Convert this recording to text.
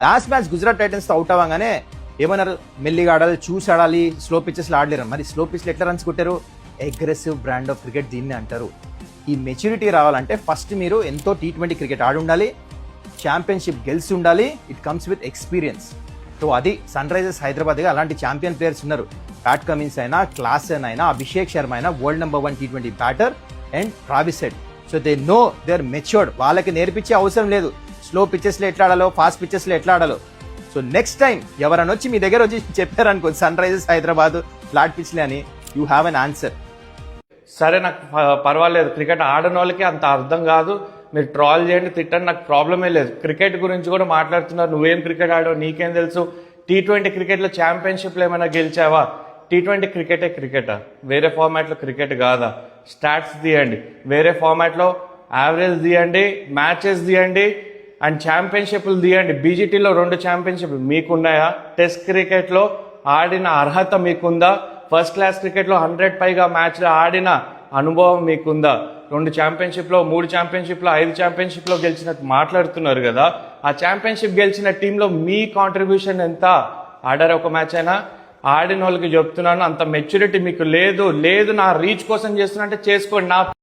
Last match Gujarat Titans తో out అవ్వగానే ఏమన్నారు, మెల్లిగా ఆడాలి, చూసి ఆడాలి, స్లో పిచ్చెస్ లో ఆడలేరు. మరి స్లో పిచ్ లో ఎట్లా రన్స్ కొట్టారు? అగ్రెసివ్ బ్రాండ్ ఆఫ్ క్రికెట్ దీన్ని అంటారు. ఈ మెచ్యూరిటీ రావాలంటే ఫస్ట్ మీరు ఎంతో T20 క్రికెట్ ఆడి ఉండాలి, ఛాంపియన్షిప్ గెలిచి ఉండాలి. It comes with experience. So అది సన్ రైజర్స్ హైదరాబాద్ గా అలాంటి ఛాంపియన్ ప్లేయర్స్ ఉన్నారు. ప్యాట్ కమిన్స్ అయినా, క్లాసెన్ అయినా, అభిషేక్ శర్మ అయినా, world number 1 T20 batter and Travis Head. So they know, they are matured. వాళ్ళకి నేర్పించే అవసరం లేదు స్లో పిచ్చెస్ లో ఎట్లా ఆడాలో, ఫాస్ట్ పిచ్చెస్ లో ఎట్లా ఆడాలో. సో నెక్స్ట్ టైం ఎవరైనా వచ్చి మీ దగ్గర వచ్చి చెప్పారనుకో Sunrisers Hyderabad flat pitch లే అని, యూ హ్యావ్ అన్ ఆన్సర్. సరే, నాకు పర్వాలేదు, క్రికెట్ ఆడని వాళ్ళకి అంత అర్థం కాదు, మీరు ట్రాల్ చేయండి, తిట్టండి, నాకు ప్రాబ్లమే లేదు. క్రికెట్ గురించి కూడా మాట్లాడుతున్నారు, నువ్వేం క్రికెట్ ఆడావు నీకేం తెలుసు? T20 క్రికెట్లో ఛాంపియన్షిప్లో ఏమైనా గెలిచావా? T20 క్రికెటే క్రికెటా? వేరే ఫార్మాట్లో క్రికెట్ కాదా? స్టాట్స్ తీయండి, వేరే ఫార్మాట్లో యావరేజ్ తీయండి, మ్యాచెస్ తీయండి అండ్ ఛాంపియన్షిప్లు తీయండి. బీజీటీలో 2 ఛాంపియన్షిప్లు మీకున్నాయా? టెస్ట్ క్రికెట్లో ఆడిన అర్హత మీకుందా? ఫస్ట్ క్లాస్ క్రికెట్లో 100 పైగా మ్యాచ్లు ఆడిన అనుభవం మీకుందా? 2 ఛాంపియన్షిప్లో, 3 ఛాంపియన్షిప్లో, 5 ఛాంపియన్షిప్లో గెలిచినట్టు మాట్లాడుతున్నారు కదా. ఆ ఛాంపియన్షిప్ గెలిచిన టీంలో మీ కాంట్రిబ్యూషన్ ఎంత? ఆడారు ఒక మ్యాచ్ అయినా? ఆడిన వాళ్ళకి చెప్తున్నాను, అంత మెచ్యూరిటీ మీకు లేదు. నా రీచ్ కోసం చేస్తున్నా అంటే చేసుకోండి. నా